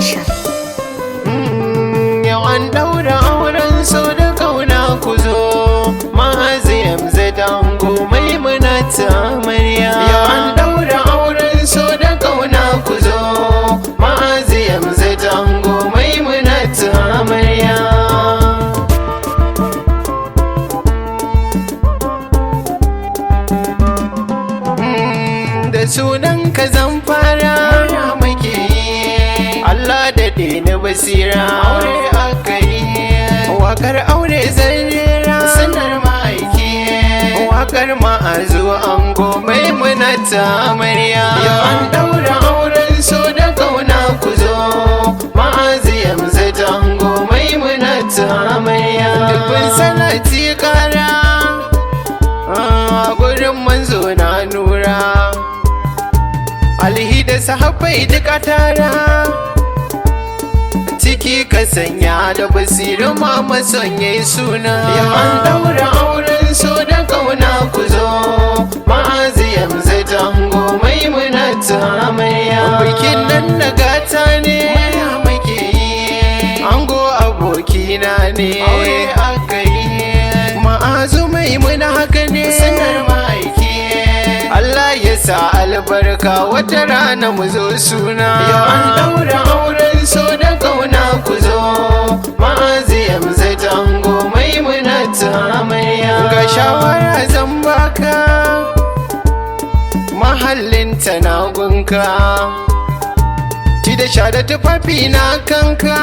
Production. Yau an daura auren so da kauna ku zo ma'aziyam zadango maimuna ta amarya. Yau an daura auren so da kauna ku zo ma'aziyam zadango maimuna ta amarya. Da sunan ka zan fara muke Allah da dina basira aure aka yi wakar aure zan rera sanar ma'aiki wakar ma'azu ango maimuna ta amarya. Yau an daura auren so da kauna ku zo ma'aziyam zadango maimuna ta amarya. Dubin salati kara a gurin manzo na nura alhi da sahabbai duka tara ciki ka sanya da basirin mama sonye suna. Yau an daura auren so da kauna ku zo ma'aziyam zadango maimuna ta amarya. Bikin nan na gata ne muke yi ango abokina ne aure aka yi ma'azu maimuna haka ne sanar ma'aiki Allah ya sa albarka wata rana mu zo suna. Yau an daura auren so da kauna ku zo ma'aziyam zadango maimuna ta amarya. Ga shawara zan baka mahallinta na gunka ci da sha da tufafi na kanka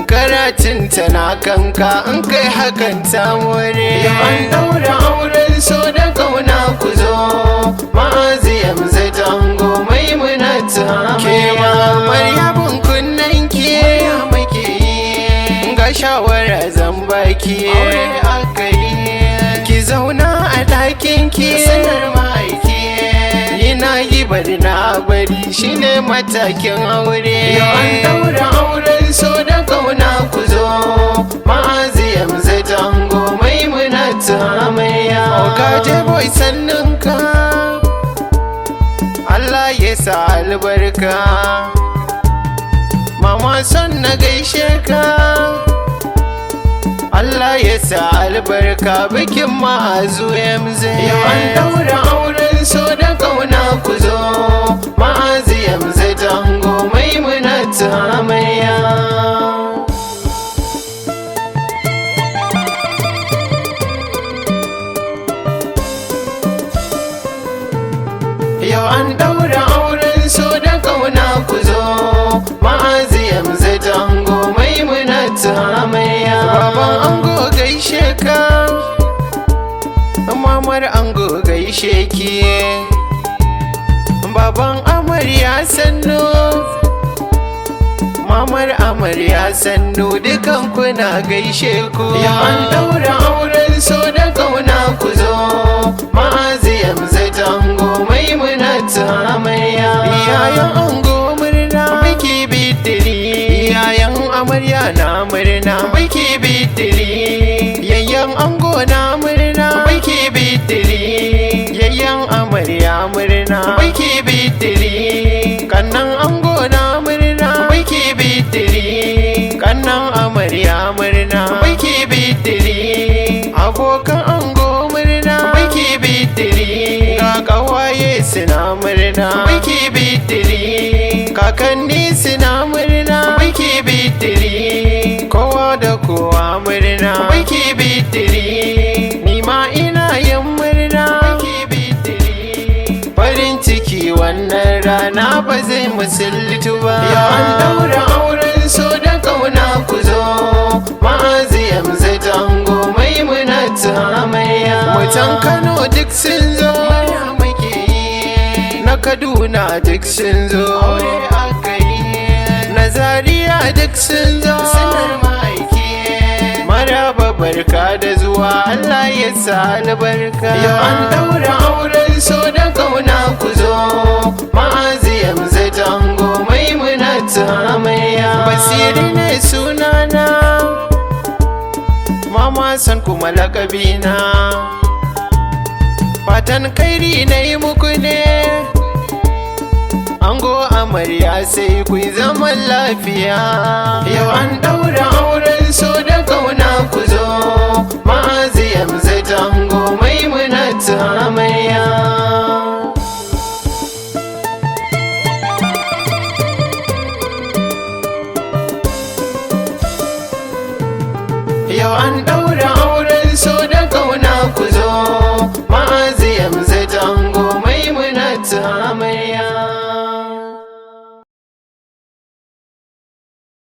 karatunta na kanka in kai hakan ta more. Yau an daura auren so da kauna ku zo ma'aziyam zadango maimuna ta amarya. Maryabun kunnen ki muke yi ga shawara zan baki aure aka yi ki zauna a ɗakin ki sanar ma'aiki yana yi bari na bari shine matakin aure. Yau an daura auren so da kauna ku zo ma'aziyam zadango maimuna ta amarya. Ogaje boy sannan ka Allah ya sa albarka mama son na gaishe ka Allah ya sa albarka bikin ma'azu yamze. Yau an daura auren so da kauna ku zo ma'aziyam zadango maimuna ta amarya. Yau an daura auren so da kauna ku zo ma'aziyam zadango maimuna ta amarya. Baban ango gaishe ka mamar ango gaishe ki baban amarya sannu mamar amarya sannu dukan kuna gaishe ku. Yau an daura auren so da kauna ku zo ma'aziyam zadango maimuna ta amarya. Iyayen ango murna biki bidiri iyayen amarya na murna biki bidiri yayyan ango na murna biki bidiri yayyan amarya murna biki bidiri kannan ango na murna biki bidiri kannan amarya murna biki bidiri abokan ango murna biki bidiri ga kawaye suna murna biki bidiri kakanni suna murna biki bidiri kowa da kowa murna biki bidiri nima ina yin murna biki bidiri farin ciki wannan rana ba zai musultu ba. Yau an daura auren so da kauna ku zo ma'aziyam zadango maimuna ta amarya. Mutan Kano duk sun zo na Kaduna duk sun zo aure aka yi na Zaria duk sun zo sanar ma'aiki maraba barka da zuwa Allah ya sa albarka. Yau an daura auren so da kauna ku zo ma'aziyam zadango maimuna ta amarya. Basiri ne sunana mama san kuma lakabina fatan kairi na yi muku ne ango amarya sai ku zaman lafiya. Yau an daura auren so da kauna ku zo, Ma'azi Hamzat ango Maimunatu amarya.